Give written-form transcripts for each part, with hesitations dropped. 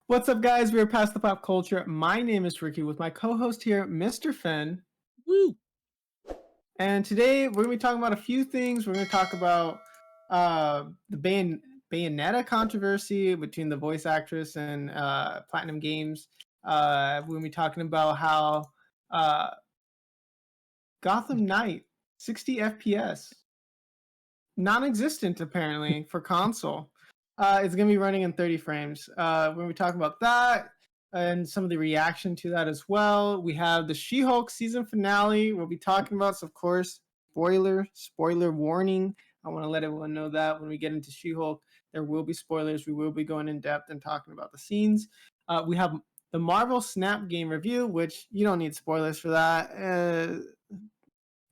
What's up, guys? We're past the pop culture. My name is Ricky with my co-host here, Mr. Fen. Woo! And today we're gonna be talking about a few things. We're gonna talk about the Bayonetta controversy between the voice actress and Platinum Games. We're gonna be talking about how uh, Gotham Knight 60 FPS, non-existent apparently for console. It's gonna be running in 30 frames. We're gonna be talking about that and some of the reaction to that as well. We have the She-Hulk season finale. We'll be talking about, so of course, spoiler warning. I want to let everyone know that when we get into She-Hulk, there will be spoilers. We will be going in depth and talking about the scenes. We have the Marvel Snap game review, which you don't need spoilers for that.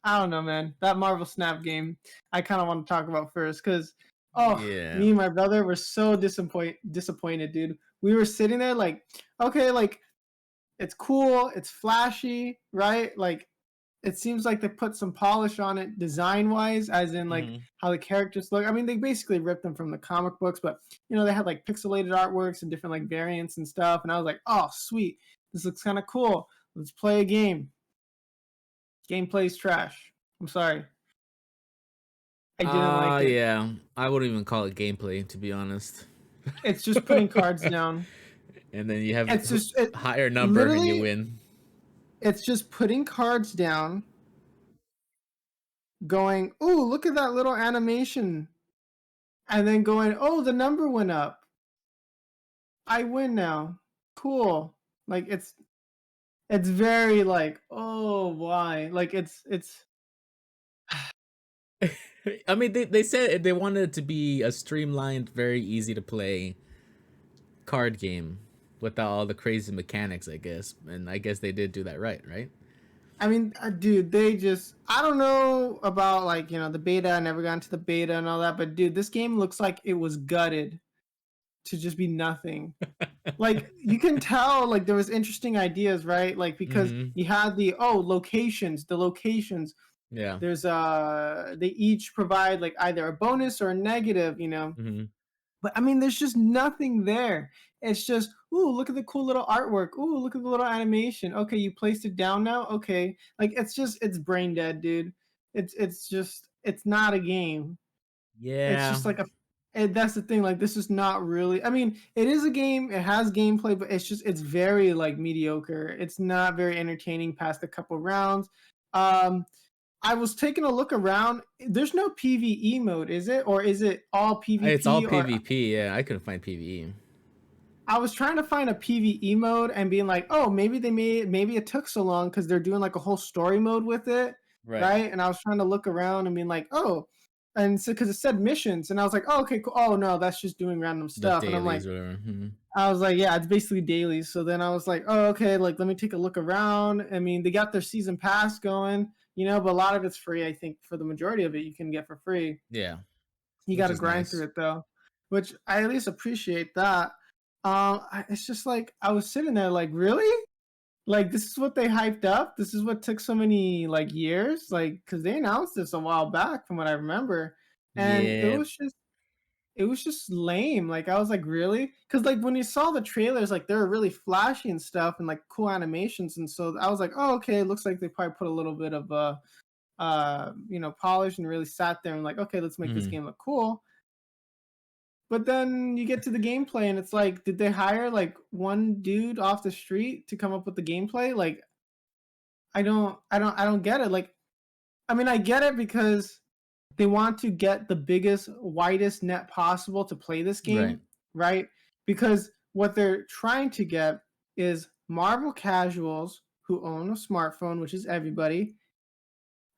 I don't know, man. That Marvel Snap game, I kind of want to talk about first because, Yeah. me and my brother were so disappointed, dude. We were sitting there like, okay, like it's cool, it's flashy, right? Like it seems like they put some polish on it design wise, as in like Mhm. how the characters look. I mean, they basically ripped them from the comic books, but they had like pixelated artworks and different like variants and stuff. And I was like, oh, sweet, this looks kind of cool. Let's play a game. Gameplay's trash. I'm sorry. I didn't like it. Yeah. I wouldn't even call it gameplay, to be honest. It's just putting cards down. And then you have It's just higher number and you literally win. it's just putting cards down, going, "Ooh, look at that little animation." And then going, "Oh, the number went up. I win now. Cool." Like it's very like, "Oh, why?" Like it's I mean, they said they wanted it to be a streamlined, very easy to play card game without all the crazy mechanics, I guess. And I guess they did do that right? I mean, dude, I don't know about like, the beta. I never got into the beta and all that, but dude, this game looks like it was gutted to just be nothing. Like you can tell like there was interesting ideas, right? Like because Hmm. you had the locations. Yeah. There's they each provide like either a bonus or a negative. Hmm. But I mean there's just nothing there. It's just, ooh, look at the cool little artwork. Ooh, look at the little animation. Okay, you placed it down now. Okay. Like it's brain dead, dude. It's not a game. It's Yeah. just like and that's the thing, like this is not really, I mean, it is a game, it has gameplay, but it's very like mediocre. It's not very entertaining past a couple rounds. um I was taking a look around. There's no PvE mode, is it, or is it all It's all PvP? Or PvP. Yeah, I couldn't find PvE. I was trying to find a PvE mode and being like, oh, maybe it took so long because they're doing like a whole story mode with it, Right. right? And I was trying to look around and being like, oh, and so because it said missions, and I was like, oh, okay, cool. Oh no, that's just doing random The stuff. And I'm like, dailies or whatever. Hmm. I was like, yeah, it's basically daily. So then I was like, oh, okay, like let me take a look around. I mean, they got their season pass going, but a lot of it's free. I think for the majority of it, you can get for free. Yeah, You got which to is grind through nice. it though, which I at least appreciate that. It's just like I was sitting there, like, really, like this is what they hyped up. This is what took so many like years, like because they announced this a while back, from what I remember, and Yeah. it was just lame. Like I was like, really? Because like when you saw the trailers, like they were really flashy and stuff, and like cool animations, and so I was like, oh, okay, it looks like they probably put a little bit of polish and really sat there and like, okay, let's make this Hmm. game look cool. But then you get to the gameplay and it's like, did they hire like one dude off the street to come up with the gameplay? Like, I don't get it. Like, I mean, I get it because they want to get the biggest, widest net possible to play this Right. game, right? Because what they're trying to get is Marvel casuals who own a smartphone, which is everybody,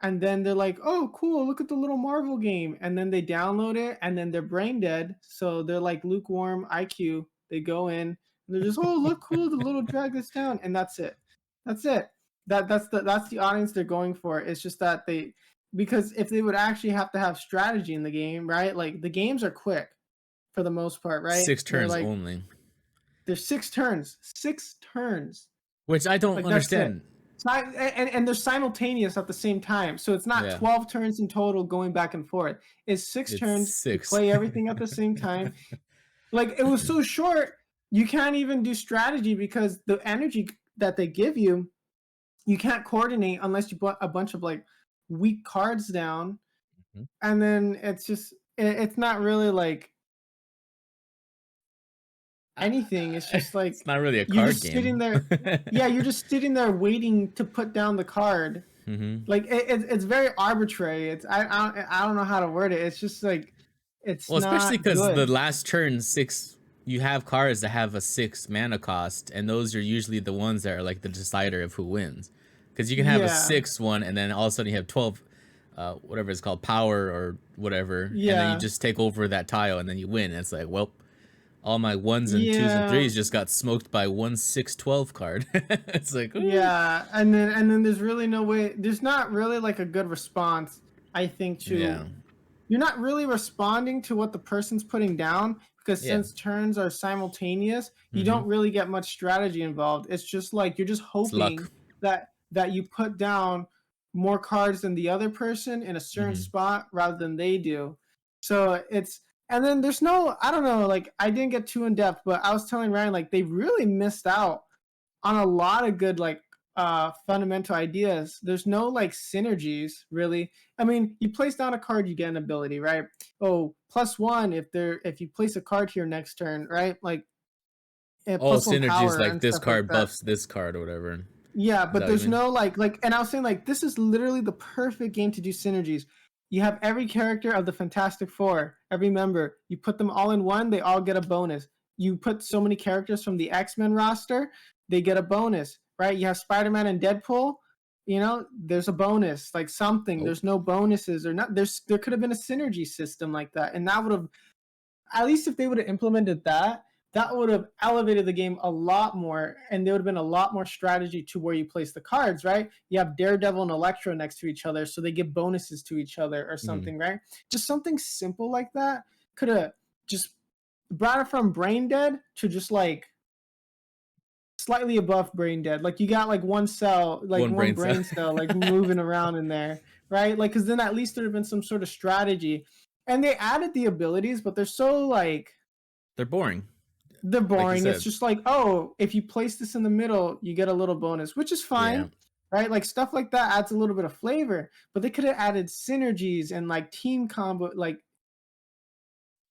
and then they're like, "Oh, cool! Look at the little Marvel game." And then they download it, and then they're brain dead. So they're like lukewarm IQ. They go in, and they're just, "Oh, look cool! The little drag this down," and that's it. That's it. That's the audience they're going for. It's just that because if they would actually have to have strategy in the game, right? Like the games are quick for the most part, right? Six They're turns like only, there's six turns. which I don't Like that's it. understand. And they're simultaneous at the same time. So it's not Yeah, 12 turns in total going back and forth. It's six it's turns. You six. play everything at the same time. Like it was so short. you can't even do strategy because the energy that they give you can't coordinate unless you put a bunch of like weak cards down, Mhm. and then it's not really like anything. It's just It's like not really a you're card just sitting game. there. Yeah, you're just sitting there waiting to put down the card. Hmm. Like it's very arbitrary. I don't know how to word it. It's just like it's Well, especially not because the good. last turn six, you have cards that have a 6 mana cost, and those are usually the ones that are like the decider of who wins. Because you can have a Yeah, 6 one, and then all of a sudden you have 12, whatever it's called, power or whatever, and then you yeah, just take over that tile, and then you win. And it's like, well, all my ones and twos and yeah. threes just got smoked by 1 6 12 card. It's like, ooh. Yeah, and then there's really no way. There's not really like a good response. I think Yeah, to you're not really responding to what the person's putting down because yeah. since turns are simultaneous, you Mm-hmm. don't really get much strategy involved. It's just like you're just It's luck. hoping that you put down more cards than the other person in a certain Mm-hmm. spot rather than they do. So it's and then there's no I don't know like I didn't get too in depth, but I was telling Ryan like they really missed out on a lot of good like fundamental ideas. There's no like synergies really. I mean, you place down a card, you get an ability, right? Oh, +1 if you place a card here next turn, right? Like Oh, +1 synergies power like and this stuff like card that. buffs this card or whatever. Yeah, Is that but what you there's mean? no like and I was saying like this is literally the perfect game to do synergies. You have every character of the Fantastic Four, every member. You put them all in one, they all get a bonus. You put so many characters from the X-Men roster, they get a bonus, right? You have Spider-Man and Deadpool, there's a bonus, like something. Nope. There's no bonuses or not. There could have been a synergy system like that, and that would have at least if they would have implemented that, that would have elevated the game a lot more, and there would have been a lot more strategy to where you place the cards, right? You have Daredevil and Electro next to each other, so they give bonuses to each other or Mm-hmm. something, right? Just something simple like that could have just brought it from brain dead to just like slightly above brain dead. Like you got like one cell, like One one brain cell. brain cell, like moving around in there, right? Like, because then at least there'd have been some sort of strategy. And they added the abilities, but they're so like They're boring, they're like you boring. It's said. just like, oh, if you place this in the middle, you get a little bonus, which is Yeah. fine, right? Like stuff like that adds a little bit of flavor, but they could have added synergies and like team combo,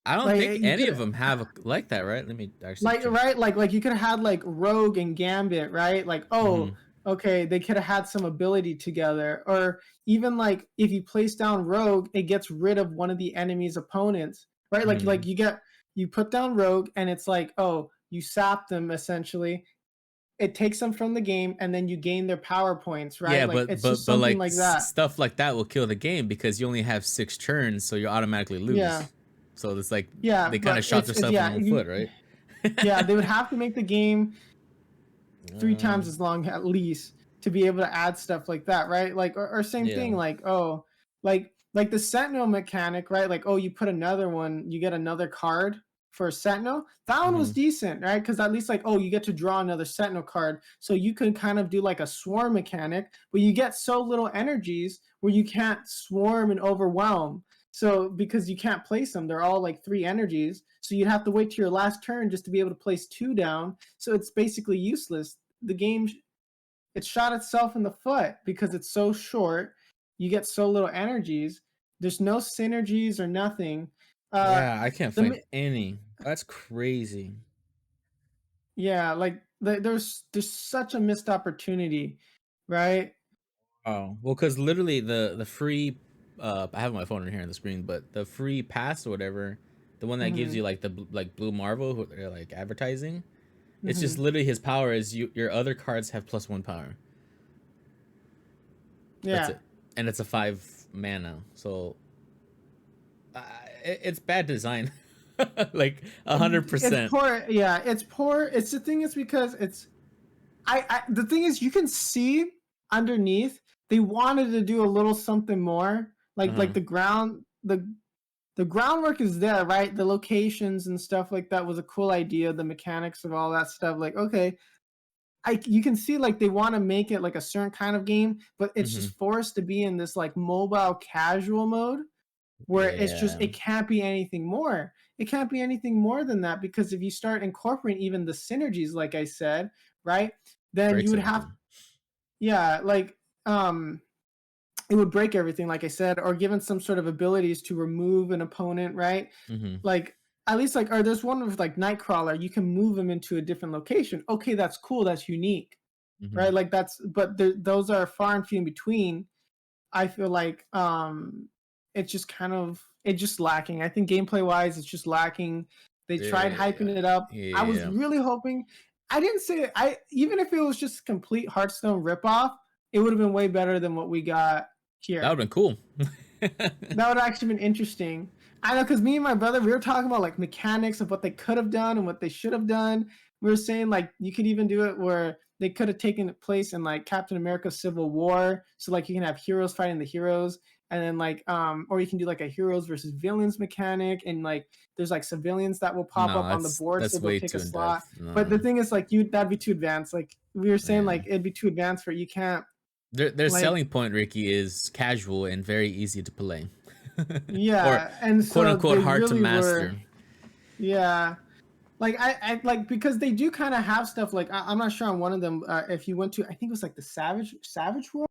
I don't think you any could of them have like that, right? Let me actually like check. right like you could have had like Rogue and Gambit, right? Like, Mm-hmm. oh, okay, they could have had some ability together, or even like if you place down Rogue, it gets rid of one of the enemy's opponents, right? Mm-hmm. You put down Rogue, and it's like, oh, you sap them essentially. It takes them from the game, and then you gain their power points, right? Yeah, Like but it's but just but something like like that. stuff like that will kill the game because you only have 6 turns, so you automatically Yeah, lose. So it's like yeah, they kind but of shot it's themselves in their yeah, own foot, right? yeah. They would have to make the game three um, times as long at least to be able to add stuff like that, right? Like or same yeah. thing, like oh, like the Sentinel mechanic, right? Like oh, you put another one, you get another card for a Sentinel. That one was Mm-hmm. decent, right? Because at least like oh, you get to draw another Sentinel card, so you can kind of do like a swarm mechanic, but you get so little energies where you can't swarm and overwhelm. So because you can't place them, they're all like 3 energies. So you'd have to wait to your last turn just to be able to place 2 down. So it's basically useless. The game it shot itself in the foot because it's so short. You get so little energies. There's no synergies or nothing. Uh, Yeah, I can't find the any. That's crazy. yeah, like there's such a missed opportunity, right? Oh, well, because literally the free, I have my phone in here on the screen, but the free pass or whatever, the one that gives Hmm. you like like Blue Marvel, who they're like advertising, it's just Hmm. literally his power is your other cards have +1 power. That's Yeah, it, and it's a 5 mana, so uh, it's bad design, like a hundred it's percent. poor. Yeah, it's poor. It's the thing is because it's I the thing is you can see underneath they wanted to do a little something more Uh huh. like the groundwork is there, right? The locations and stuff like that was a cool idea. The mechanics of all that stuff, like okay, you can see like they want to make it like a certain kind of game, but it's Mm-hmm. just forced to be in this like mobile casual mode. where it's just Yeah, it can't be anything more. It can't be anything more than that, because if you start incorporating even the synergies, like I said, right, then you breaks would have, everything. yeah, like it would break everything, like I said, or given some sort of abilities to remove an opponent, right? Mm-hmm. Like at least like, or there's one with like Nightcrawler, you can move him into a different location. Okay, that's cool, that's unique, Mm-hmm. right? Like that's, but those are far and few in between. I feel like it's just kind of it's just lacking. I think gameplay wise, it's just lacking. They tried hyping Yeah, it up. I was yeah, really hoping. I didn't say I even if it was just complete Hearthstone ripoff, it would have been way better than what we got that would here. have been cool. That would have actually been interesting. I know, because me and my brother, we were talking about like mechanics of what they could have done and what they should have done. We were saying like you could even do it where they could have taken place in like Captain America Civil War. So like you can have heroes fighting the heroes, and then like or you can do like a heroes versus villains mechanic, and like there's like civilians that will pop No, up on the board, so that's they'll way take a too in slot. depth. But the No, thing is like you that'd be too advanced. Like we were saying, yeah. like it'd be too advanced for you can't Their like, selling point, Ricky, is casual and very easy to play, or yeah. And quote so unquote they hard to really were, master. yeah. Like I like, because they do kind of have stuff like I'm not sure on one of them. If you went to, I think it was like the Savage World,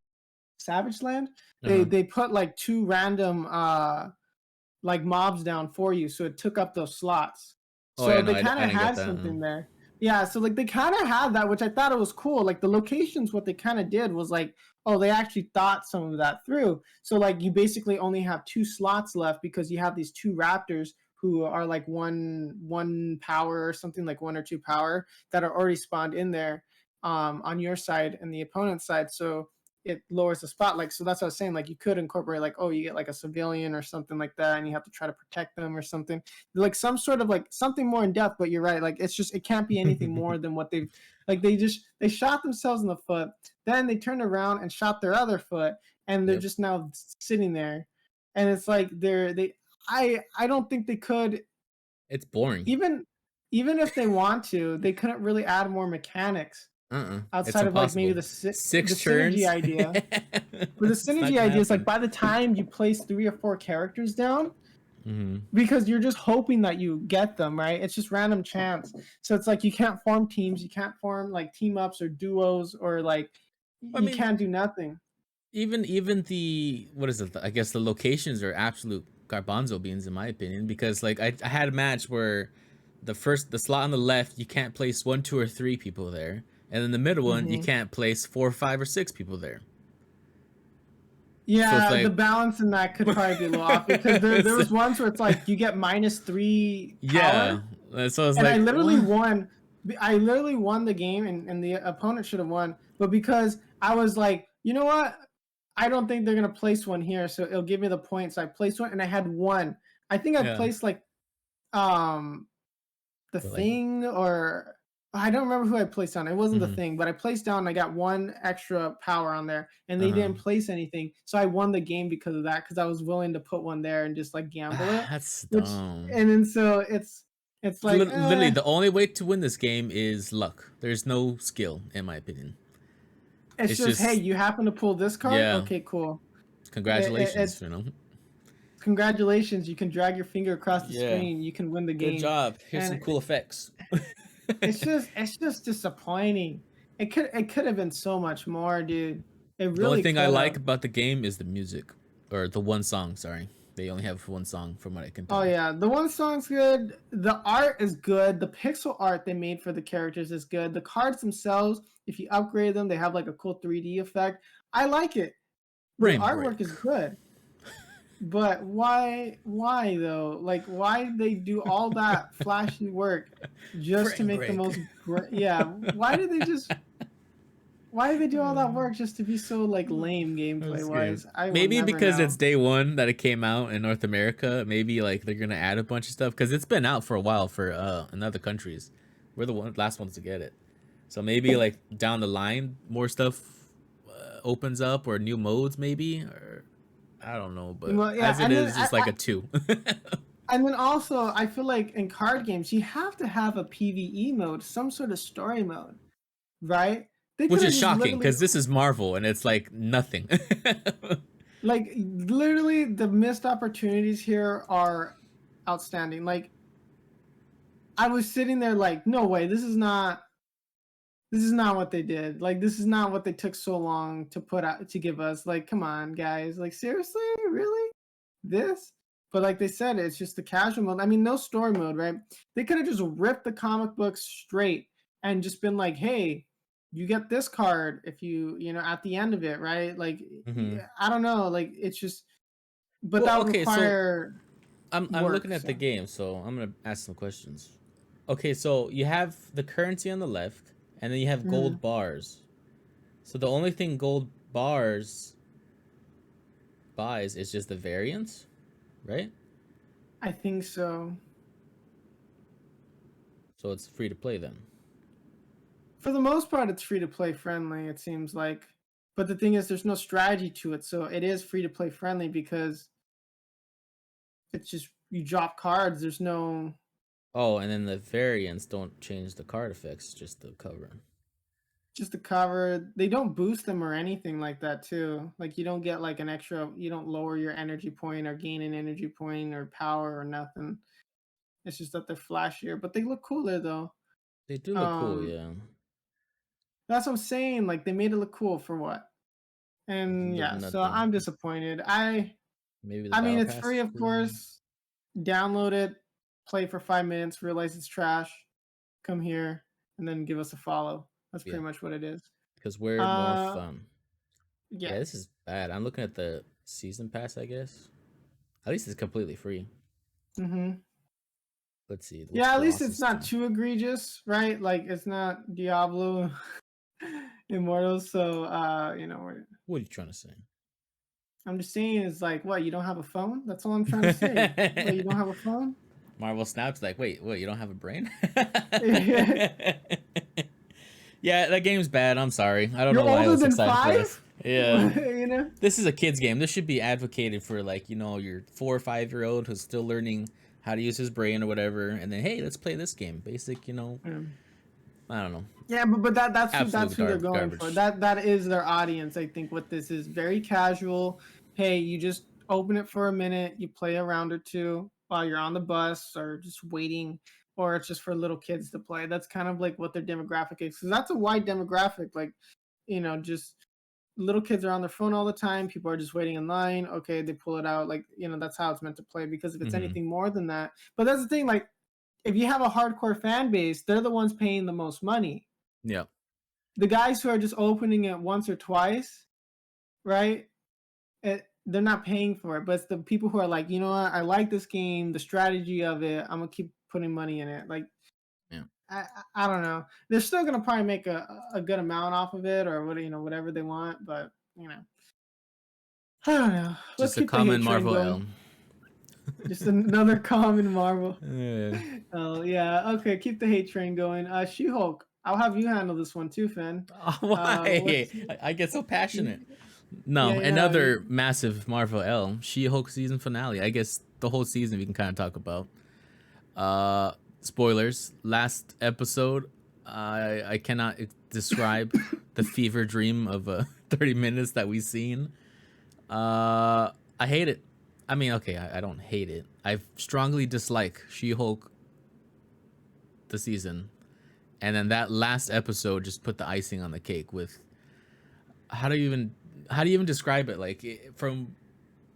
Savage Land. Uh They huh. they put like two random like mobs down for you, so it took up those slots. Oh So yeah, no, they kind I of didn't get had that. something there. Yeah, so like they kind of had that, which I thought it was cool. Like the locations, what they kind of did was like, oh, they actually thought some of that through. So like you basically only have two slots left because you have these two raptors who are like one power or something, like one or two power, that are already spawned in there on your side and the opponent's side. So it lowers the spot. Like, so that's what I was saying. Like, you could incorporate, like, oh, you get like a civilian or something like that, and you have to try to protect them or something, like some sort of like something more in depth. But you're right. Like, it's just it can't be anything more than what they've like. They shot themselves in the foot, then they turned around and shot their other foot, and they're Yep, just now sitting there, and it's like they. I don't think they could it's boring. even even if they want to, they couldn't really add more mechanics It's outside of like maybe impossible. the Six synergy turns. idea. But the It's not synergy gonna idea is like happen. by the time you place 3 or 4 characters down, Hmm. because you're just hoping that you get them, right? It's just random chance. So it's like you can't form teams, you can't form like team ups or duos, or like I you mean, can't do nothing. even the what is it? I guess the locations are absolute garbanzo beans in my opinion because like I had a match where the slot on the left you can't place one, two, or three people there, and then the middle one you Hmm. can't place four, five, or six people there. So it's Yeah, the like, balance in that could probably be a little off, because there it's, was ones where it's like you get -3 yeah. power. So it's And I like literally what? won. I literally won the game, and the opponent should have won. But because I was like, you know what? I don't think they're gonna place one here, so it'll give me the points. I placed one, and I had one. I think I Yeah. placed like um the But like, thing, or I don't remember who I placed on. It wasn't the hmm, thing, but I placed down. And I got one extra power on there, and they uh-huh. didn't place anything, so I won the game because of that. Because I was willing to put one there and just like gamble it, That's which dumb. and then so it's like Literally, the only way to win this game is luck. There's no skill, in my opinion. it's It's just, hey, just, you happen to pull this card. yeah, Okay, cool. congratulations, It's congratulations. You can drag your finger across the Yeah, screen. You can win the good game, job. Here's some and cool effects. it's just disappointing. It could have been so much more, dude. It The only really thing I could like have. about the game is the music, or the one song. Sorry, they only have one song, from what I can Oh tell. yeah, the one song's good. The art is good. The pixel art they made for the characters is good. The cards themselves, if you upgrade them, they have like a cool 3D effect. I like it. The Brain artwork break. is good. But why though? Like, why did they do all that flashy work just to Brain make the break. most yeah, why did they do all that work just to be so like lame That's gameplay good. wise? I will Maybe never because it's know. day one that it came out in North America. Maybe like they're gonna add a bunch of stuff because it's been out for a while for in other countries. We're the last ones to get it. So maybe like down the line, more stuff opens up or new modes maybe, or I don't know. But Well, yeah, as it is, it's like a two, and then also I feel like in card games you have to have a PvE mode, some sort of story mode, right? They could which have is just shocking literally because this is Marvel and it's like nothing. Like literally, the missed opportunities here are outstanding. Like I was sitting there, like, no way, this is not what they did. Like, this is not what they took so long to put out to give us. Like, come on, guys. Like, seriously, really, this? But like they said, it's just the casual mode. I mean, no story mode, right? They could have just ripped the comic book straight and just been like, hey, you get this card if you know, at the end of it, right? Like, Hmm. I don't know. Like, it's just, but Well, that would okay, so require I'm looking work. at So, the game, so I'm gonna ask some questions. Okay, so you have the currency on the left, and then you have gold mhm, bars. So the only thing gold bars buys is just the variants, right? I think so. So it's free to play then. For the most part, it's free to play friendly, it seems like. But the thing is, there's no strategy to it, so it is free to play friendly because it's just you drop cards. There's no Oh, and then the variants don't change the card effects, just the cover. just the cover. They don't boost them or anything like that too. Like you don't get like an extra. You don't lower your energy point or gain an energy point or power or nothing. It's just that they're flashier, but they look cooler though. They do look cool, Um, yeah. that's what I'm saying. Like they made it look cool for what? And yeah, so Nothing. I'm disappointed. Maybe the I mean, battle it's pass free, is of cool. course. Download it, play for 5 minutes, realize it's trash, come here, and then give us a follow. That's Yeah, pretty much what it is. because we're more Uh, fun. yeah. Yeah, this is bad. I'm looking at the season pass, I guess. At least it's completely free. hmm Let's see. What's Yeah, at the least it's awesome not thing? too egregious, right? Like it's not Diablo Immortals. So, What are you trying to say? I'm just saying, is like, what? You don't have a phone? That's all I'm trying to say. What? You don't have a phone? Marvel Snap's like, wait, what? You don't have a brain? You're Yeah, that game's bad. I'm sorry. I don't know why I older was than excited for this. 5. Yeah, you know. this is a kid's game. This should be advocated for, like, your 4 or 5 year old who's still learning how to use his brain or whatever. And then, hey, let's play this game. Basic, Mm. I don't know. Yeah, but that's Absolute who they're going for. garbage. That is their audience. I think what this is very casual. Hey, you just open it for a minute, you play a round or two while you're on the bus or just waiting, or it's just for little kids to play. That's kind of like what their demographic is. Because that's a wide demographic. Like, just little kids are on their phone all the time. People are just waiting in line. Okay, they pull it out. Like, that's how it's meant to play. Because if it's Hmm. anything more than that, but that's the thing. Like, if you have a hardcore fan base, they're the ones paying the most money. Yeah. The guys who are just opening it once or twice, right? They're not paying for it, but it's the people who are like, you know what, I like this game, the strategy of it. I'm gonna keep putting money in it. Like, Yeah. I don't know. They're still gonna probably make a good amount off of it, or whatever they want. But I don't know. Let's Just a keep the hate common train Marvel going. L. Just another common Marvel. Yeah. Oh yeah. Okay, keep the hate train going. She-Hulk. I'll have you handle this one too, Finn. Why? What's I get so passionate. you, No, yeah, yeah. another massive Marvel L. She-Hulk season finale. I guess the whole season we can kind of talk about. Spoilers. Last episode, I cannot describe the fever dream of 30 minutes that we've seen. I hate it. I mean, okay, I don't hate it. I strongly dislike She-Hulk the season, and then that last episode just put the icing on the cake with how do you even describe it? Like from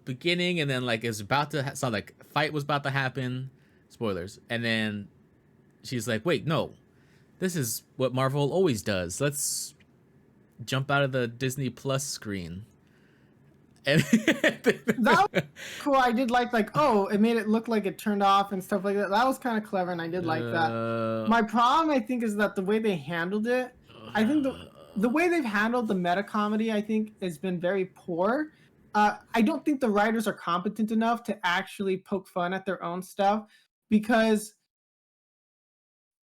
beginning, and then like it's about to sound like fight was about to happen. Spoilers, and then she's like, "Wait, no, this is what Marvel always does. Let's jump out of the Disney Plus screen." And That was cool. I did like, oh, it made it look like it turned off and stuff like that. That was kind of clever, and I did like that. uh, My problem, I think, is that the way they handled it. I think the way they've handled the meta comedy, I think, has been very poor. I don't think the writers are competent enough to actually poke fun at their own stuff because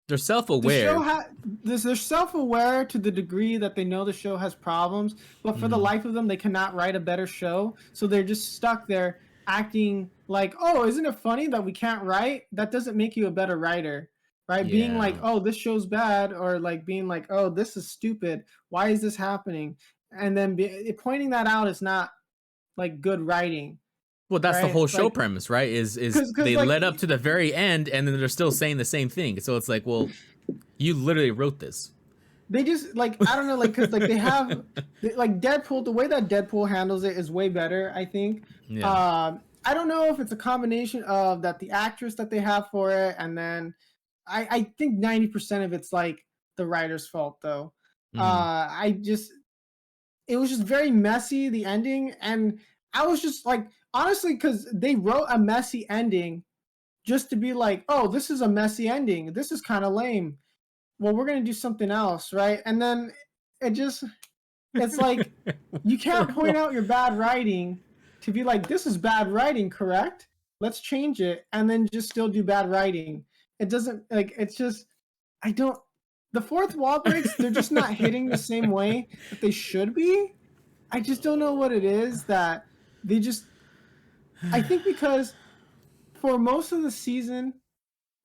they're the show self-aware. they're self-aware to the degree that they know the show has problems, but for the Mm, life of them they cannot write a better show, so they're just stuck there acting like, oh, isn't it funny that we can't write? That doesn't make you a better writer, right? Being like, yeah, oh, this show's bad, or like being like, oh, this is stupid, why is this happening? And then pointing that out is not like good writing, Well, that's the right? whole show Like, premise, right? Is because they like led up to the very end, and then they're still saying the same thing. So it's like, well, you literally wrote this. they just like I don't know, like because like like Deadpool, the way that Deadpool handles it is way better, I think. Yeah. I don't know if it's a combination of that the actress that they have for it, and then I think 90% of it's like the writer's fault though. Hmm. I just it was just very messy, the ending, and I was just like honestly because they wrote a messy ending just to be like, oh, this is a messy ending, this is kind of lame, well, we're gonna do something else, right? And then it just it's like you can't point out your bad writing to be like, this is bad writing, correct? Let's change it, and then just still do bad writing. It doesn't like it's just I don't the fourth wall breaks, they're just not hitting the same way that they should be. I just don't know what it is that they just I think because for most of the season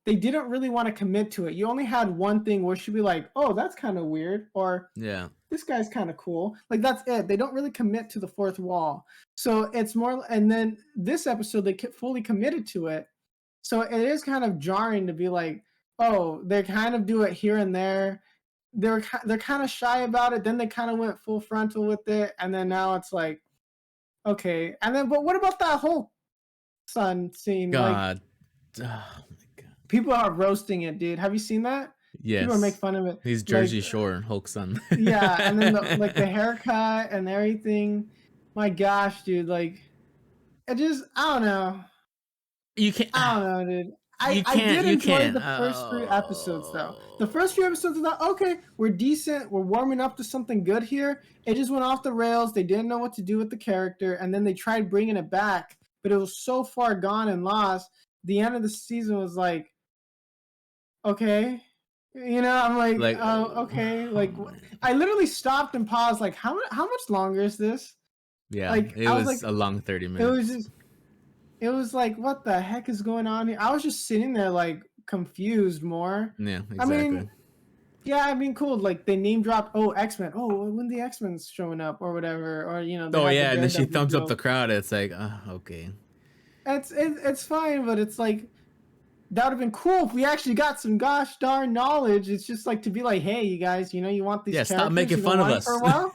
they didn't really want to commit to it. You only had one thing where she'd be like, "Oh, that's kind of weird," or Yeah. "This guy's kind of cool." Like that's it. They don't really commit to the fourth wall. So it's more. And then this episode, they fully committed to it. So it is kind of jarring to be like, "Oh, they kind of do it here and there." They're kind of shy about it. Then they kind of went full frontal with it, and then now it's like, okay. And then, but what about that whole sun scene? Like God. Oh my God. people are roasting it, dude. Have you seen that? People are making Yes. fun of it. He's Like, Jersey Shore Hulk son. yeah, and then the haircut and everything. My gosh, dude, like it just I don't know. You can't. I don't know, dude. You I can't. did You enjoy can't. the first three episodes though. The first few episodes I thought, okay, we're decent, we're warming up to something good here. It just went off the rails. They didn't know what to do with the character, and then they tried bringing it back, but it was so far gone and lost. The end of the season was like, okay. I'm like, Like, oh, okay. oh Like, man. I literally stopped and paused. Like, how much longer is this? Yeah, Like, it I was like, was a long 30 it was minutes. just, it was like, what the heck is going on here? I was just sitting there like confused more. Yeah, I exactly. mean, yeah, I mean, cool. Like they name dropped, oh, X-Men. Oh, when the X-Men's showing up or whatever, or they Oh had the yeah, and then she Daredevil thumbs up the joke. crowd. It's like, okay. It's fine, but it's like that would have been cool if we actually got some gosh darn knowledge. It's just like to be like, hey, you guys, you want these Yeah, stop characters? making You've been fun of wanting for us. a while.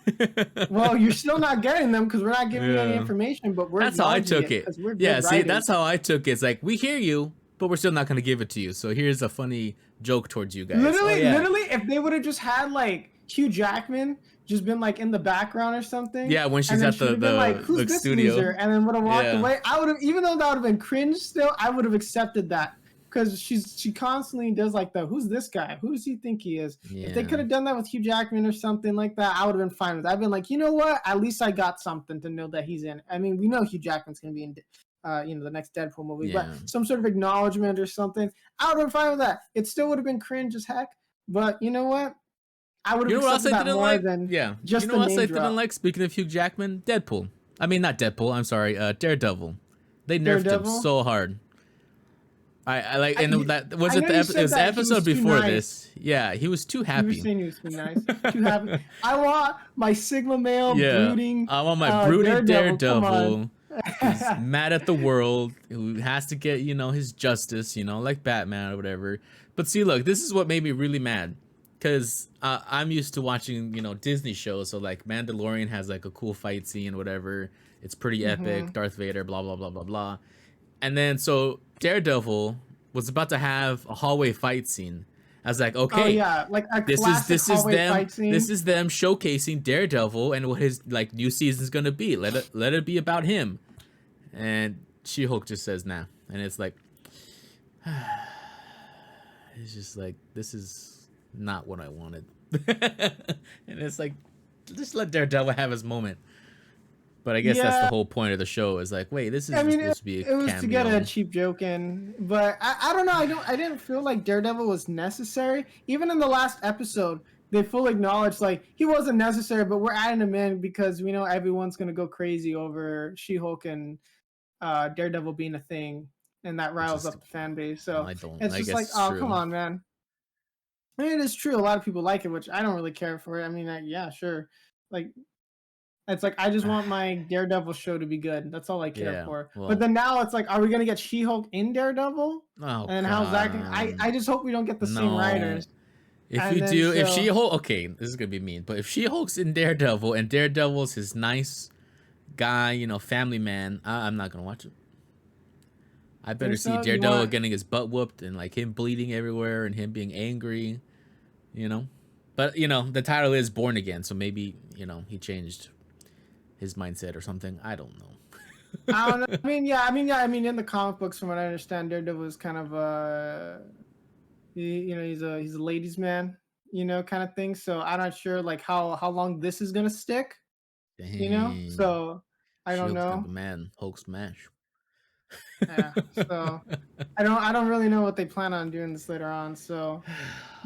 Well, you're still not getting them because we're not giving you any Yeah, information, but we're that's how I acknowledging took it it. because we're Yeah, good see, writers. that's how I took it. It's like, we hear you, but we're still not gonna give it to you. So here's a funny joke towards you guys. Oh yeah, Literally, if they would have just had like Hugh Jackman just been like in the background or something, yeah. When and she's then at she'd the have been like, the "Who's the this studio. loser?" and then would have walked Yeah, away, I would have, even though that would have been cringe, still, I would have accepted that because she constantly does like the "Who's this guy? Who does he think he is?" If they could yeah, have done that with Hugh Jackman or something like that, I would have been fine with it. I've been like, you know what? At least I got something to know that he's in. I mean, we know Hugh Jackman's gonna be in. The next Deadpool movie, but yeah. some sort of acknowledgement or something, I would have been fine with that. It still would have been cringe as heck, but you know what? I would have You know what else accepted I that didn't more like? than Yeah. You just know the what else name I didn't drop. like? Speaking of Hugh Jackman, Deadpool. I mean, not Deadpool. I'm sorry. Daredevil. They nerfed him Daredevil. so hard. I like, and that was I it. know you It said was the that he episode was too before nice. this. Yeah, he was too You were happy. saying he was too nice, too happy. I want my Sigma male Yeah, brooding I want my broody Daredevil. Come on. Daredevil who's mad at the world, who has to get his justice, like Batman or whatever. But see, look, this is what made me really mad, because I'm used to watching Disney shows. So like Mandalorian has like a cool fight scene, whatever. It's pretty Mm-hmm. epic. Darth Vader, blah blah blah blah blah. And then so Daredevil was about to have a hallway fight scene. I was like, Oh okay, yeah, like a this is classic this is hallway them fight this scene. is them showcasing Daredevil and what his like new season's gonna be. Let it be about him. And She-Hulk just says nah. And it's like it's just like, this is not what I wanted. And it's like, just let Daredevil have his moment. But I guess that's the Yeah, whole point of the show, is like, wait, this I is just mean, supposed to be a it was to get a cameo. cheap joke in, but I don't know. I didn't feel like Daredevil was necessary. Even in the last episode, they fully acknowledged like he wasn't necessary, but we're adding him in because we know everyone's gonna go crazy over She-Hulk and Daredevil being a thing, and that Which riles is, up the fan base. well, So I don't, it's I just guess like, it's oh, come true. on, man. I mean, it is true. A lot of people like it, which I don't really care for. I mean, yeah, sure. Like It's like I just want my Daredevil show to be good. That's all I care Yeah. for. But Well. then now it's like, are we gonna get She-Hulk in Daredevil? Oh And how's that gonna? God. I just hope we don't get the same No. writers. If you And then do, if so She-Hulk, okay, this is gonna be mean, but if She-Hulk's in Daredevil and Daredevil's his nice guy, family man, I'm not gonna watch it. I better think see so. You Daredevil want? getting his butt whooped and like him bleeding everywhere and him being angry, you know. But the title is Born Again, so maybe he changed his mindset or something. I don't know. I don't know. I mean, in the comic books, from what I understand, Daredevil is kind of he's a ladies' man, kind of thing. So I'm not sure like how long this is gonna stick, Dang, So I don't Shields got the know. man Hulk smash. Yeah. So I don't really know what they plan on doing this later on. So,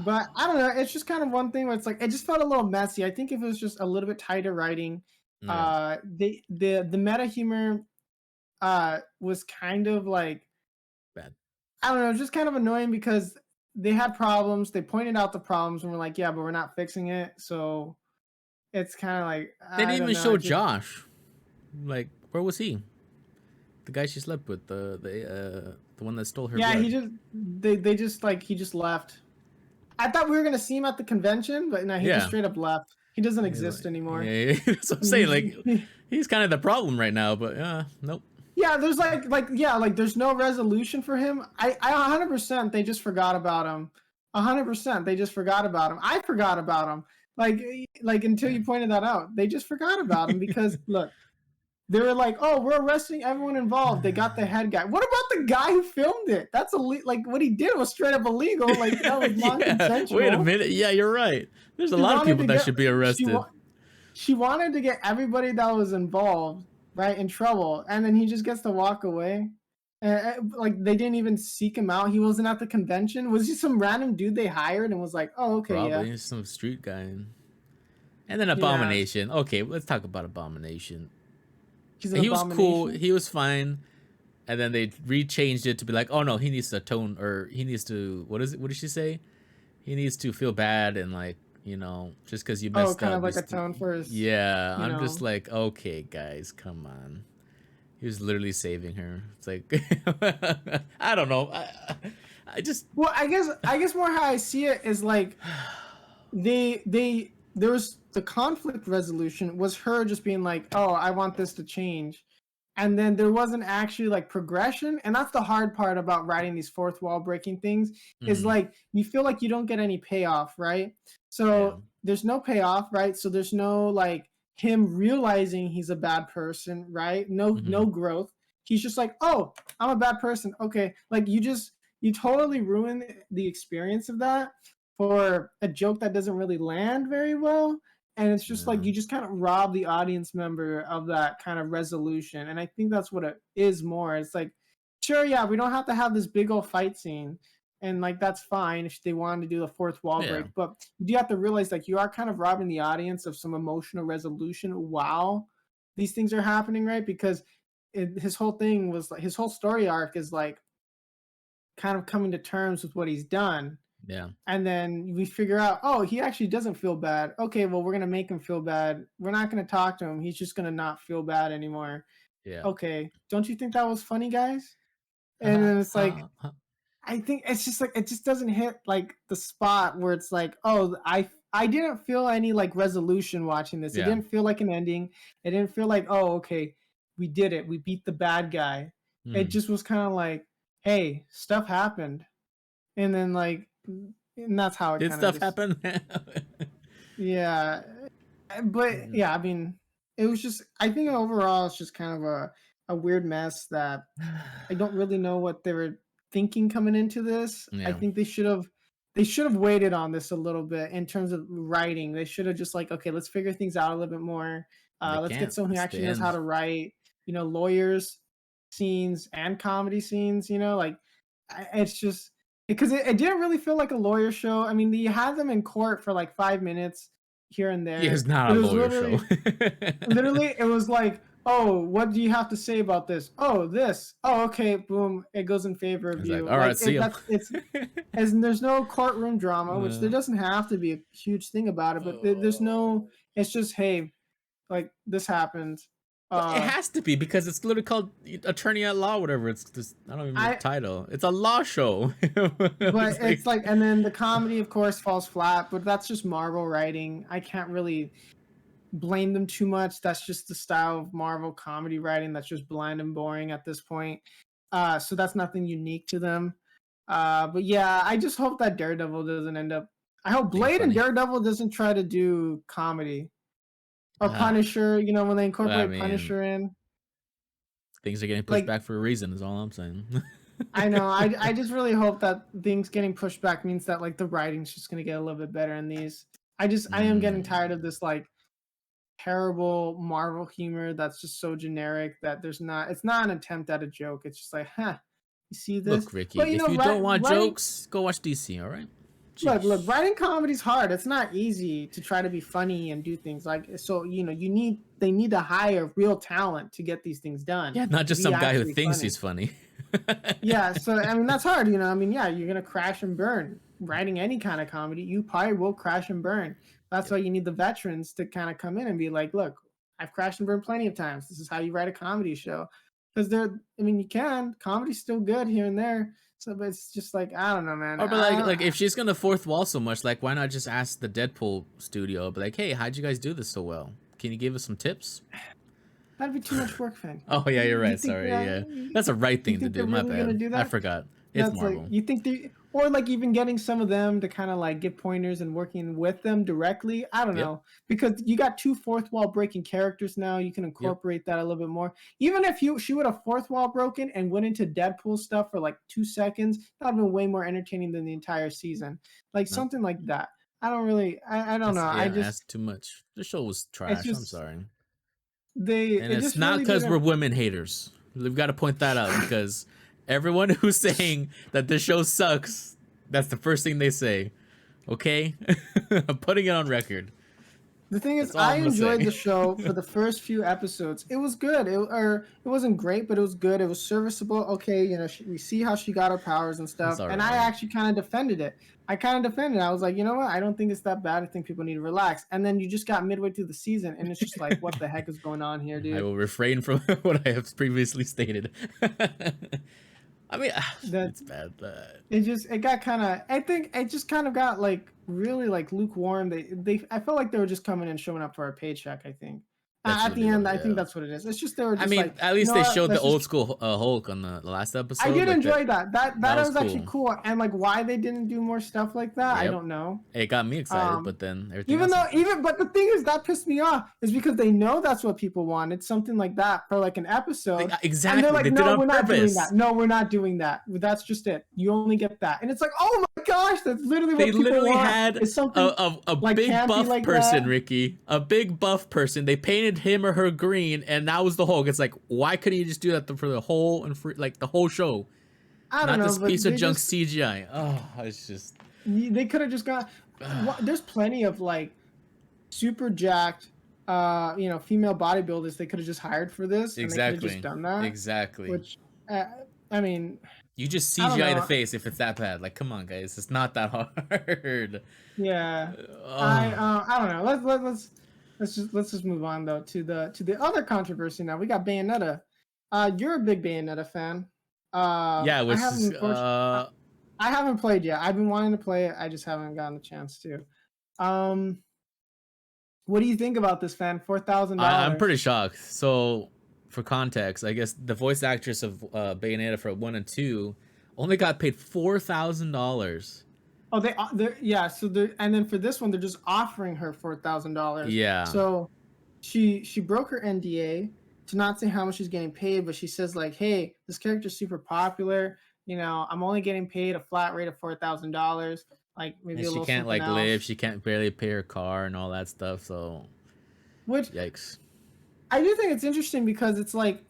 but I don't know. It's just kind of one thing where it's like it just felt a little messy. I think if it was just a little bit tighter writing, Yeah, the meta humor was kind of like bad. I don't know, just kind of annoying because they had problems. They pointed out the problems and we're like, yeah, but we're not fixing it. So it's kind of like They didn't I don't even know. I show just Josh. Like, where was he? The guy she slept with, the one that stole her yeah, blood. they just like he just left. I thought we were gonna see him at the convention, but no, he just Yeah, straight up left. He doesn't he's exist like, anymore. yeah, that's what I'm saying. Like, he's kind of the problem right now. But nope. Yeah, there's like there's no resolution for him. I 100% they just forgot about him. 100% they just forgot about him. I forgot about him. Like until you pointed that out, they just forgot about him because look, they were like, "Oh, we're arresting everyone involved." They got the head guy. What about the guy who filmed it? That's like what he did was straight up illegal. Like that was Yeah. Wait a non-consensual. minute. Yeah, you're right. There's a She lot of wanted people to that get should be she arrested. wa- she wanted to get everybody that was involved right in trouble, and then he just gets to walk away. Like they didn't even seek him out. He wasn't at the convention. Was he some random dude they hired and was like, "Oh, okay, yeah, Probably some street guy. And then yeah." Abomination. Okay, let's talk about Abomination. He's an He was cool. abomination. He was fine. And then they rechanged it to be like, oh no, he needs to atone, or he needs to, what is it? What did she say? He needs to feel bad and like, just because you Oh, messed kind of up. like a tone for his, Yeah, you I'm just know. like, okay, guys, come on. He was literally saving her. It's like, I don't know. I just, Well, I guess more how I see it is like they there was the conflict resolution was her just being like, "Oh, I want this to change." And then there wasn't actually like progression, and that's the hard part about writing these fourth wall breaking things is mm, like you feel like you don't get any payoff, right? yeah. So there's no payoff, right? So there's no like him realizing he's a bad person, right? No Hmm. growth. He's just like, "Oh, I'm a bad person." Okay. Like you totally ruin the experience of that for a joke that doesn't really land very well, and it's just like Yeah. you just kind of rob the audience member of that kind of resolution, and I think that's what it is more. It's like, sure, yeah, we don't have to have this big old fight scene, and like that's fine if they wanted to do the fourth wall Yeah. break, but you do have to realize like you are kind of robbing the audience of some emotional resolution while these things are happening, right? Because his whole thing was like his whole story arc is like kind of coming to terms with what he's done, Yeah. and then we figure out, oh, he actually doesn't feel bad. Okay, well, we're gonna make him feel bad. We're not gonna talk to him. He's just gonna not feel bad anymore. Yeah. Okay, don't you think that was funny, guys? And then it's like, Yeah. I think it's just like it just doesn't hit like the spot where it's like, oh, I didn't feel any like resolution watching this. It Yeah. didn't feel like an ending. It didn't feel like, oh, okay, we did it. We beat the bad guy. It Mm. just was kind of like, hey, stuff happened, and then like, and that's how it Did kind of stuff just happen? yeah, but Yeah. yeah, I mean, it was just I think overall it's just kind of a weird mess that I don't really know what they were thinking coming into this. I Yeah. think they should have waited on this a little bit in terms of writing. They should have just like, okay, let's figure things out a little bit more. They Let's get can't. someone who It's the actually knows how end. to write, lawyers scenes and comedy scenes, like it's just because it didn't really feel like a lawyer show. I mean, you had them in court for like 5 minutes here and Yeah, it's there, not but a it was lawyer show. literally it was like, oh, what do you have to say about this? Oh, this. Oh, okay, boom, it goes in favor of It's like, you. all Like right, see ya. it's as in there's no courtroom drama, which there uh, doesn't have to be a huge thing about it, but there's uh, no. It's just, hey, like this happened. But it Uh, has to be because it's literally called Attorney at Law, whatever. It's just I don't even remember the I title. It's a law show. but It's it's like like, and then the comedy, of course, falls flat. But that's just Marvel writing. I can't really blame them too much. That's just the style of Marvel comedy writing. That's just bland and boring at this point. So that's nothing unique to them. But yeah, I just hope that Daredevil doesn't end up. I hope being Blade and funny. Daredevil doesn't try to do comedy or Uh, Punisher. You know, when they I incorporate mean, Punisher in, things are getting pushed like back for a reason. Is all I'm saying. I know. I just really hope that things getting pushed back means that like the writing's just gonna get a little bit better in these. I am getting tired of Mm. this like terrible Marvel humor that's just so generic that it's not an attempt at a joke. It's just like, huh, you see this? Look, Ricky, But you if know, you don't want writing jokes, go watch DC. All right. look, Jeez. writing comedy's hard. It's not easy to try to be funny and do things like so. You know, they need to hire real talent to get these things done Yeah, not to just be some guy who actually thinks funny. he's funny. Yeah, so I mean that's hard, you know. I mean, yeah, you're gonna crash and burn. Writing any kind of comedy, you probably will crash and burn. That's Yep. why you need the veterans to kind of come in and be like, look, I've crashed and burned plenty of times. This is how you write a comedy show. Because I mean, you can. Comedy's still good here and there. So, but it's just like, I don't know, man. Or but like if she's gonna fourth wall so much, like why not just ask the Deadpool studio? Be like, hey, how'd you guys do this so well? Can you give us some tips? That'd be too much work, Fang. Oh yeah, you're You right. think Sorry, yeah, that's the right you thing to think they're do. My really gonna bad. do I that? forgot. It's That's like Marvel. you think they or like even getting some of them to kind of like give pointers and working with them directly. I don't Yep. know because you got two fourth wall breaking characters now. You can Yep. incorporate that a little bit more. Even if she would have fourth wall broken and went into Deadpool stuff for like 2 seconds, that would have been way more entertaining than the entire season. Like No, something like that. I don't really. I don't know. that's I yeah. just That's too much. The show was it's trash. I'm just sorry. And it it's just not really because we're didn't. women haters. We've got to point that out because everyone who's saying that this show sucks, that's the first thing they say. Okay? I'm putting it on record. The thing is, That's all I I'm gonna enjoyed say. the show for the first few episodes. It was good. It wasn't great, but it was good. It was serviceable. Okay, you know, we see how she got her powers and It's stuff. all And I right. actually kind of defended it. I kind of defended it. I was like, you know what? I don't think it's that bad. I think people need to relax. And then you just got midway through the season, and it's just like, what the heck is going on here, I dude? will refrain from what I have previously stated. I mean, That it's bad. it got kind of. I think it just kind of got like really like lukewarm. I felt like they were just coming and showing up for a paycheck. I think. That's At the literally what end, it I think is. that's what it is. It's just they were I just mean, like, at you least know they what? showed the Let's old just school Hulk on the last I episode. did Like enjoy that. that That was was actually cool. cool. And like why they didn't do more stuff like that, I Yep. don't know. It got me excited, Um but then everything even else though happened. even but the thing is that pissed me off is because they know that's what people wanted, something like that for like an episode. And they're Exactly. like, They did it no, on we're not doing purpose. that. No, we're not doing that. That's just it. You only get that. And it's like, oh my gosh, that's literally They what people literally want. had Is something a like big campy buff like that. person, Ricky. A big buff person. They painted him or her green, and that was the Hulk. It's like, why couldn't you just do that for the whole and for like the whole show? I don't Not know, this piece but of they junk just CGI. Oh, it's just they could have just got there's plenty of like super jacked you know female bodybuilders they could have just hired for this and they could have just exactly, done that exactly. which uh, I mean You just I don't CGI the know face if it's that bad. Like, come on, guys, it's not that hard. yeah Oh, I don't know let's just move on though to the other controversy now we got Bayonetta you're a big Bayonetta fan yeah, I which haven't is I haven't played yet I've been wanting to play it I just haven't gotten the chance to um what do you think about this fan I'm $4,000 pretty shocked. So, for context, I guess the voice actress of Bayonetta for 1 and 2 only got paid $4,000. Oh, they're yeah. So they're and then for this one, they're just offering her $4,000. Yeah. So she broke her NDA to not say how much she's getting paid, but she says like, "Hey, this character's super popular. You know, I'm only getting paid a flat rate of $4,000. Like maybe And a she little can't something like live. else." She can't barely pay her car and all that stuff. So, Which yikes. I do think it's interesting because it's like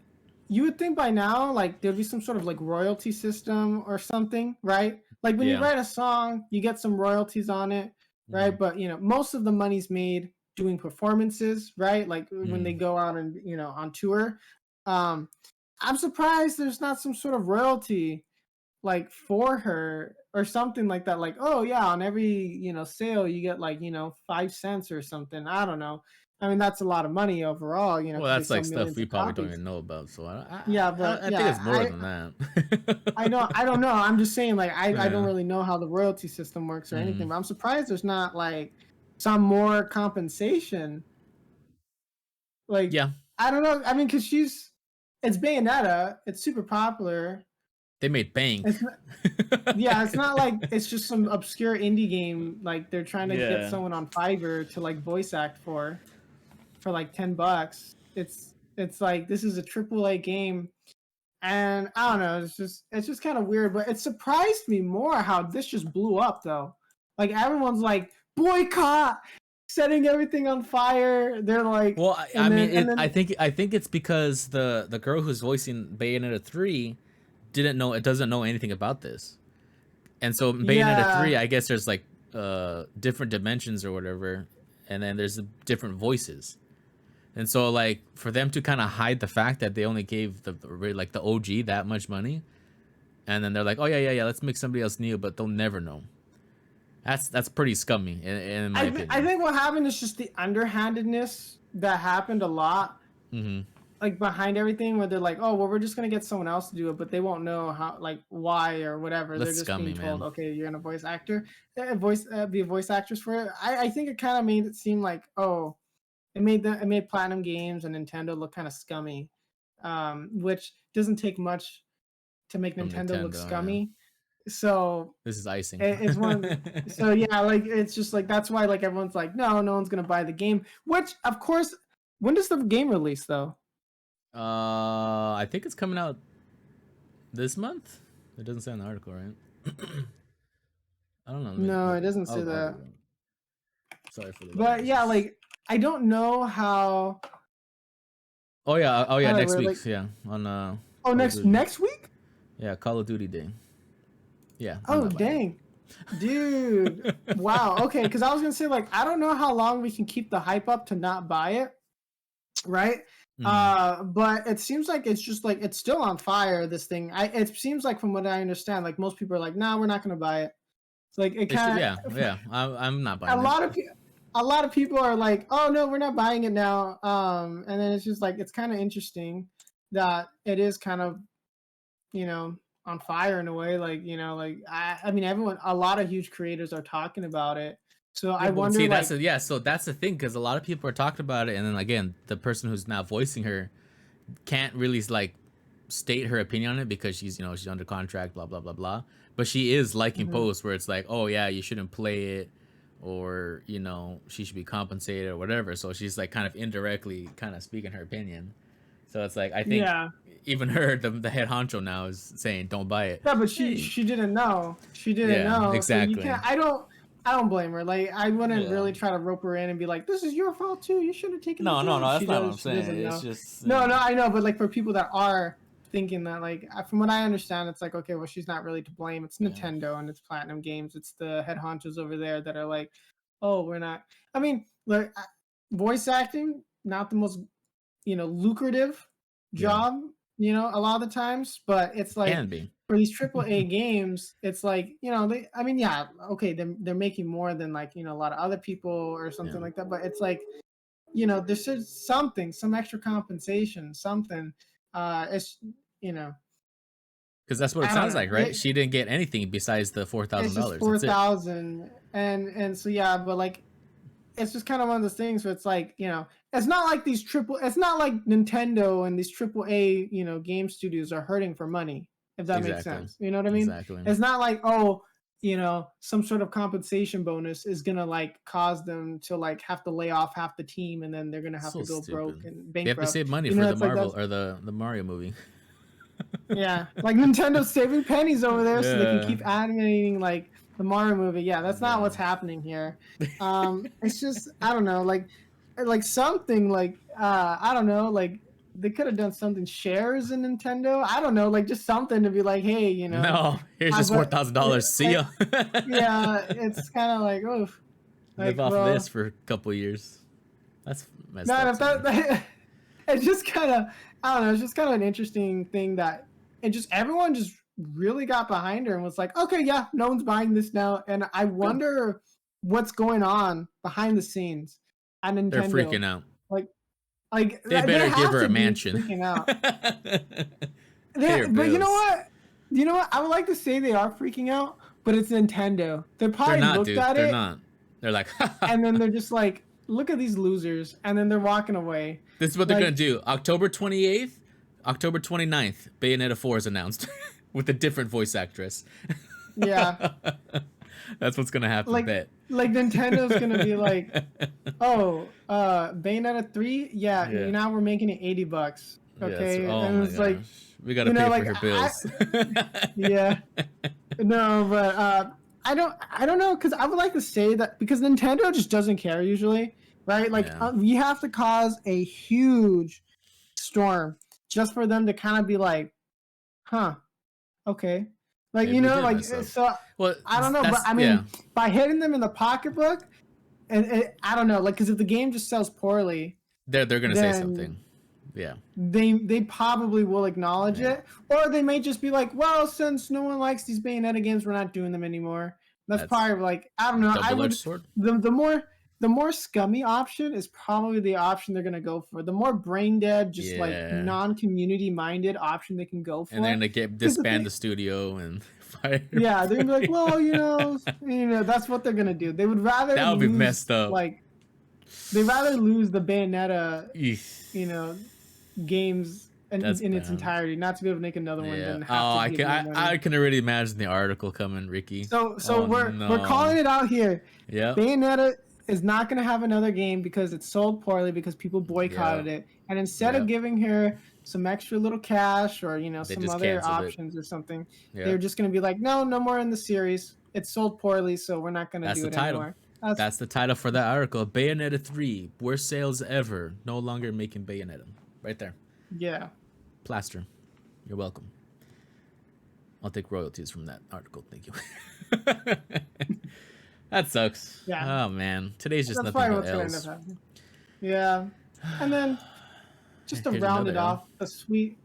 you would think by now like there'd be some sort of like royalty system or something, right? Like when you Yeah. write a song, you get some royalties on it, Mm-hmm. right? But you know, most of the money's made doing performances, right? Like when they Mm. go out and you know on tour. Um I'm surprised there's not some sort of royalty like for her or something like that. Like, oh yeah, on every you know sale you get like 5 cents or something. I don't know. I mean, that's a lot of money overall, you know, Well, because they that's sell like stuff millions we of probably don't copies. even know about. So Yeah, but I think yeah, it's more than I that. know, I don't know. I'm just saying, like, I don't Yeah. really know how the royalty system works or anything, Mm. but I'm surprised there's not like some more compensation. Like, Yeah. I don't know. I mean, because it's Bayonetta, it's super popular. They made bank. It's not, yeah, it's not like it's just some obscure indie game like they're trying to get Yeah. someone on Fiverr to like voice act for like $10. It's like this is a triple A game, and I don't know, it's just kind of weird, but it surprised me more how this just blew up though. Like everyone's like boycott, setting everything on fire. They're like, Well, I mean, and I then think it's because the girl who's voicing Bayonetta 3 didn't know it doesn't know anything about this. And so Bayonetta 3, yeah, I guess there's like different dimensions or whatever, and then there's different voices. And so like for them to kind of hide the fact that they only gave like the OG that much money, and then they're like, "Oh yeah, let's make somebody else new," but they'll never know. That's pretty scummy in my I opinion. think what happened is just the underhandedness that happened a lot Mhm. like behind everything where they're like, oh well, we're just gonna get someone else to do it, but they won't know how, like why or whatever. They're That's just being scummy, told, man. okay, you're gonna be a voice actress for it. I think it kind of made it seem like, oh, it made Platinum Games and Nintendo look kind of scummy, which doesn't take much to make From Nintendo look Nintendo, yeah. scummy. So This is icing. it's so yeah, like it's just like that's why like everyone's like, no one's gonna buy the game. Which of course, when does the game release though? I think it's coming out this month. It doesn't say in the article, right? I don't know. No, it doesn't say I'll that. Google it. Sorry for the But yeah, viruses. like I don't know how. Oh yeah, next We're week. like, Yeah, on oh, Call of Duty. next week. Yeah, Call of Duty Day. Yeah, I'm Oh not buying dang, dude! it. Wow. Okay, because I was gonna say like I don't know how long we can keep the hype up to not buy it, right? Mhm. But it seems like it's just like it's still on fire. This thing, it seems like from what I understand, like most people are like, nah, we're not gonna buy it. It's like it It should, kind yeah, of yeah. I'm not a buying it. lot of people. A lot of people are like, "Oh no, we're not buying it now." And then it's just like it's kind of interesting that it is kind of, you know, on fire in a way. Like, you know, like I mean, a lot of huge creators are talking about it. So Yeah, I but see, wonder, that's like, yeah. So that's the thing, because a lot of people are talking about it, and then again, the person who's now voicing her can't really like state her opinion on it because she's under contract, blah blah blah blah. But she is liking mhm. posts where it's like, oh yeah, you shouldn't play it, or she should be compensated or whatever. So she's like kind of indirectly kind of speaking her opinion. So it's like I think Yeah, even her, the head honcho now is saying don't buy it. yeah, but Hey, she didn't know. She didn't yeah, know. So you exactly. can't. I don't blame her. Like I wouldn't Yeah. really try to rope her in and be like, "This is your fault too. You should have taken the No, no, job." no. That's not what I'm She saying. doesn't It's know. just No, I know, but like for people that are thinking that, like from what I understand, it's like okay, well, she's not really to blame. It's yeah. Nintendo and it's Platinum Games. It's the head honchos over there that are like, oh, we're not. I mean, like voice acting, not the most lucrative Yeah. job, a lot of the times, but it's like Can be. for these triple A games, it's like, they I mean, yeah, okay, they're making more than like, a lot of other people or Yeah. something like that, but it's like, there's just something, some extra compensation, something. It's you know, Because that's what it I don't sounds know. like, right? She didn't get anything besides the four thousand It's just dollars. That's it. 4,000, and so yeah, but like it's just kind of one of those things where it's like, it's not like it's not like Nintendo and these triple A, game studios are hurting for money, if that makes Exactly. sense. You know what I mean? Exactly. It's not like, oh, some sort of compensation bonus is gonna like cause them to like have to lay off half the team and then they're gonna have So to go broke stupid. and They have to bankrupt. save money for the It's like Marvel that's or the Mario movie. yeah, like Nintendo's saving pennies over there so they can Yeah. keep animating like the Mario movie. Yeah, that's not Yeah. what's happening here. It's just I don't know, like something like I don't know, like they could have done something shares in Nintendo. I don't know, like just something to be like, hey, No, here's just four but thousand dollars. See ya. yeah, it's kind of like oh, Live like off this well, for a couple years. That's messed not up if to me. it's just kind of I don't know, it's just kind of an interesting thing that it just everyone just really got behind her and was like, okay, yeah, no one's buying this now, and I Good. wonder what's going on behind the scenes at They're Nintendo. freaking out. Like, like They they better give have her to a be mansion. freaking out. Pay her But you know bills. what? You know what? I would like to say they are freaking out, but it's Nintendo. They They're probably not, looked dude. at They're it not. They're like, and then they're just like, look at these losers, and then they're walking away. this is what they're gonna Like, do. October 28th, October 29th, Bayonetta 4 is announced with a different voice actress. yeah, That's what's gonna happen. like Bet. like Nintendo's gonna be like, oh, Bayonetta 3, yeah, Yeah. now we're making it $80. Yes. Okay, Oh and my it's like, gosh. We gotta pay for like her bills. yeah, no, but I don't know, because I would like to say that because Nintendo just doesn't care usually, right? Like, Yeah. we have to cause a huge storm just for them to kind of be like, huh, okay, like, Maybe we did like, mess up. so Well, I don't know, but that's I yeah. mean, by hitting them in the pocketbook, and I don't know, like, because if the game just sells poorly, They're gonna say then something. Yeah. they probably will acknowledge Yeah. it, or they may just be like, well, since no one likes these Bayonetta games, we're not doing them anymore. That's That's probably like, I don't know. I double-edged would sword. the more scummy option is probably the option they're gonna go for. The more brain dead, just like Yeah. non-community minded option they can go for. And they're gonna get Because disband the studio and fire. yeah, they're gonna be like, well, that's what they're gonna do. They would rather That would be lose, messed up. like, they'd rather lose the Bayonetta, Eesh. games That's in its bad. entirety, not to be able to make another one, Yeah. than Oh, have to give you money. I can already imagine the article coming, Ricky. So Oh, we're no. calling it out here. Yep. Bayonetta is not going to have another game because it sold poorly because people boycotted Yep. it. And instead Yep. of giving her some extra little cash or They some just other canceled it. options or something, Yep. they're just going to be like, no more in the series. It sold poorly, so we're not going to That's do the it title. anymore. That's the title for that article. Bayonetta 3, worst sales ever. No longer making Bayonetta. Right there. Yeah. Plaster. You're welcome. I'll take royalties from that article. Thank you. That sucks. Yeah. Oh man, today's just That's nothing probably but what's going to end L's. up happening. Yeah. And then just to Here's round it another L. off, a sweet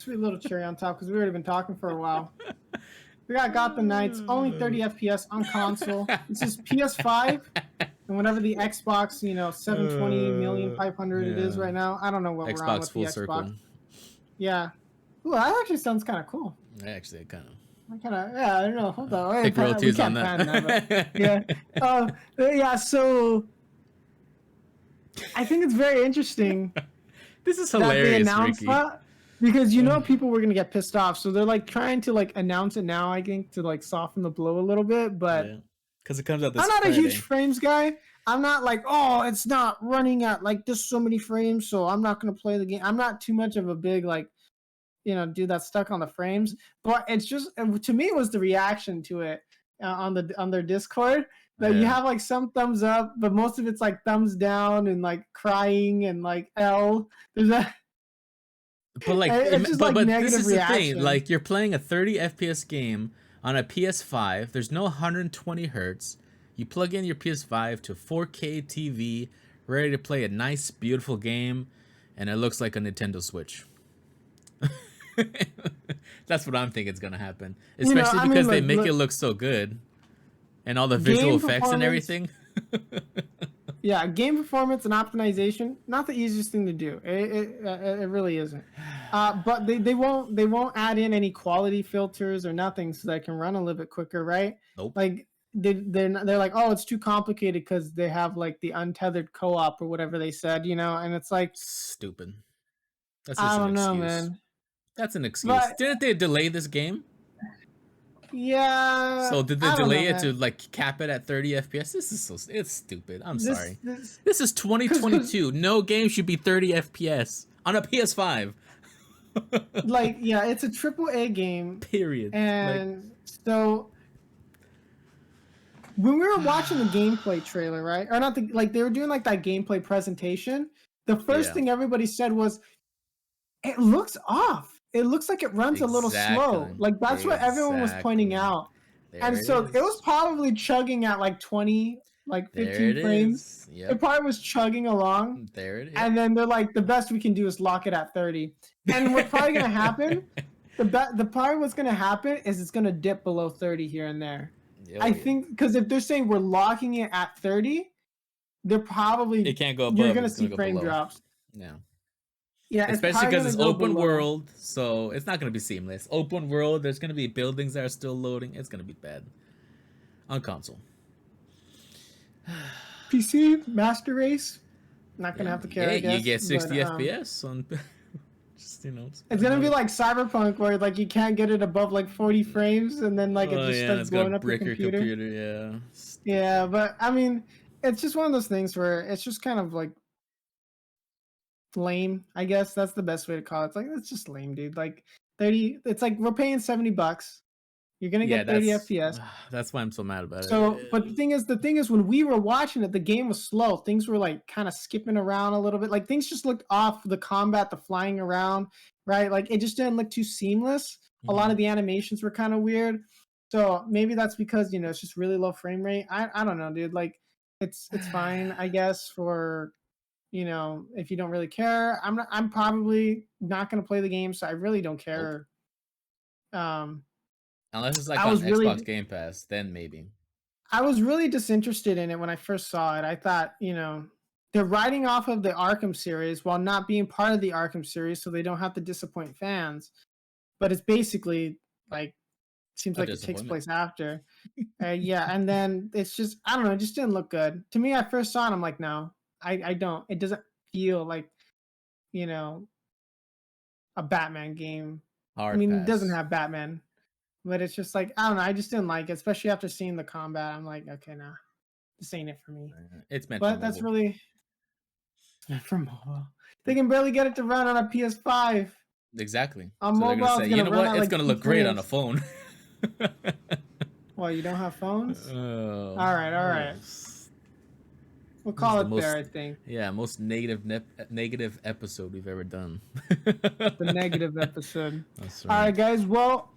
little cherry on top, because we've already been talking for a while. We got the Knights, only 30 FPS on console. This is PS5, and whatever the Xbox, 720 million 500 it is Yeah. right now. I don't know what we're on Xbox with full the Xbox. circle. Yeah. Ooh, that actually sounds kind of cool. Actually, kind of. I don't know. Hold on. Take royalties on that. But, yeah. Yeah. So I think it's very interesting This is that they hilarious, announced Ricky. that, because people were gonna get pissed off, so they're like trying to like announce it now. I think to like soften the blow a little bit, but Because it comes out this I'm not Friday. a huge frames guy. I'm not like, oh, it's not running at like this so many frames, so I'm not gonna play the game. I'm not too much of a big like, dude that's stuck on the frames. But it's just, to me, it was the reaction to it on their Discord that you have like some thumbs up, but most of it's like thumbs down and like crying and like L. There's that. But like, It's just, but like, this negative is the reaction. thing. Like, you're playing a 30 FPS game on a PS5. There's no 120 hertz. You plug in your PS5 to 4K TV, ready to play a nice, beautiful game, and it looks like a Nintendo Switch. That's what I'm thinking is gonna happen, especially because they make it look so good, and all the visual effects and everything. Yeah, game performance and optimization, not the easiest thing to do. It really isn't. But they won't add in any quality filters or nothing, so that it can run a little bit quicker, right? Nope. Like they're like, oh, it's too complicated because they have like the untethered co-op or whatever they said, and it's like, Stupid. That's just I don't an know, excuse. man. That's an excuse. But, Didn't they delay this game? Yeah. So did they I don't delay know, it to man. like cap it at 30 FPS? This is it's stupid. I'm This- sorry. this- This is 2022. No game should be 30 FPS on a PS5. like, yeah, it's a triple A game. Period. And so when we were watching the gameplay trailer, right? Or not they were doing like that gameplay presentation. The first Yeah. thing everybody said was, it looks off. It looks like it runs a little slow. Exactly. Like that's what everyone was pointing Exactly. out. There And so is. it was probably chugging at like 20, like There 15 it frames. is. It Yep. probably was chugging along. There it is. And then they're like, the best we can do is lock it at 30. And what's probably going to happen, the part what's going to happen is it's going to dip below 30 here and there. Oh, I yeah. think, because if they're saying we're locking it at 30, they're It probably can't go you're above. gonna It's gonna see go frame below. drops. Yeah. Yeah, it's Especially probably because gonna it's go open below. world, so it's not gonna be seamless. Open world, there's gonna be buildings that are still loading. It's gonna be bad on console. PC Master Race, not gonna Yeah, have to care, yeah, I you guess. get But 60 FPS on, just it's spreading gonna be out. like Cyberpunk, where like you can't get it above like 40 frames, and then like it Oh just yeah, and starts it's gonna blowing up your brick your computer. computer. Yeah, Yeah, stupid. but I mean, it's just one of those things where it's just kind of like lame. I guess that's the best way to call it. It's like it's just lame, dude. Like 30. It's like we're paying $70. You're gonna Yeah, get 30 FPS. that's why I'm so mad about So, but it. the thing is, when we were watching it, the game was slow. Things were like kind of skipping around a little bit. Like things just looked off. The combat, the flying around, right? Like it just didn't look too seamless. A lot Mhm. of the animations were kind of weird. So maybe that's because it's just really low frame rate. I don't know, dude. Like it's fine, I guess, for if you don't really care. I'm probably not gonna play the game, so I really don't Nope. care. Um, Unless it's like I on was Xbox really Game Pass, then maybe. I was really disinterested in it when I first saw it. I thought, they're writing off of the Arkham series while not being part of the Arkham series, so they don't have to disappoint fans. But it's basically like seems A like it takes disappointment. place after. Yeah, and then it's just I don't know, it just didn't look good to me. I first saw it, I'm like, no, I don't. It doesn't feel like you know a Batman game. I Hard mean, it doesn't pass. have Batman, but it's just like I don't know. I just didn't like it, especially after seeing the combat. I'm like, okay, nah, this ain't it for me. It's meant for But that's mobile. really for mobile. They can barely get it to run on a PS5. Exactly. On So they're gonna mobile, say, it's you gonna know run what? at It's like gonna two look great on a frames. phone. Well, you don't have phones? Oh, All right, all oh, right. We'll this is call the it there, most, I think. yeah, most negative episode we've ever done. The negative episode. That's All right. right, guys. Well,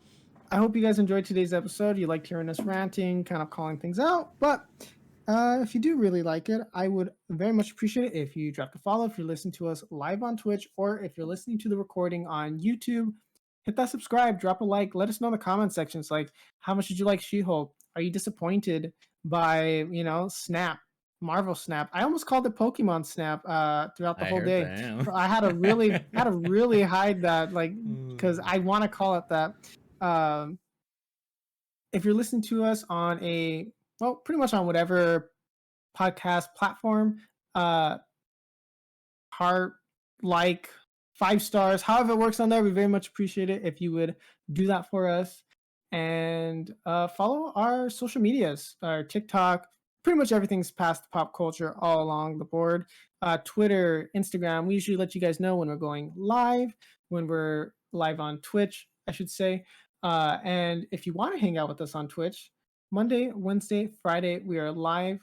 I hope you guys enjoyed today's episode. You liked hearing us ranting, kind of calling things out. But if you do really like it, I would very much appreciate it if you dropped a follow, if you're listening to us live on Twitch, or if you're listening to the recording on YouTube. Hit that subscribe, drop a like, let us know in the comment sections. Like, how much did you like She-Hulk? Are you disappointed by, Snap, Marvel Snap? I almost called it Pokemon Snap throughout the I whole heard day. that. I had to really hide that, like, because I want to call it that. Um, if you're listening to us on pretty much on whatever podcast platform, uh, heart, like, 5 stars, however it works on there, we very much appreciate it if you would do that for us. And follow our social medias, our TikTok, pretty much everything's past pop culture all along the board. Twitter, Instagram, we usually let you guys know when we're going live, when we're live on Twitch, I should say. And if you want to hang out with us on Twitch, Monday, Wednesday, Friday, we are live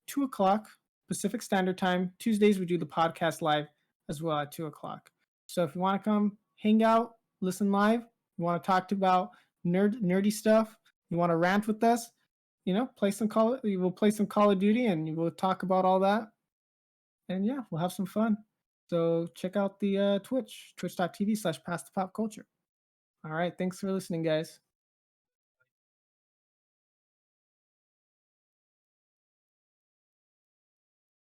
2 o'clock Pacific Standard Time. Tuesdays, we do the podcast live as well at 2 o'clock. So if you want to come hang out, listen live, you want to talk about nerdy stuff, you want to rant with us, we will play some Call of Duty and we'll talk about all that. And yeah, we'll have some fun. So check out the twitch.tv/past the pop culture. All right. Thanks for listening, guys.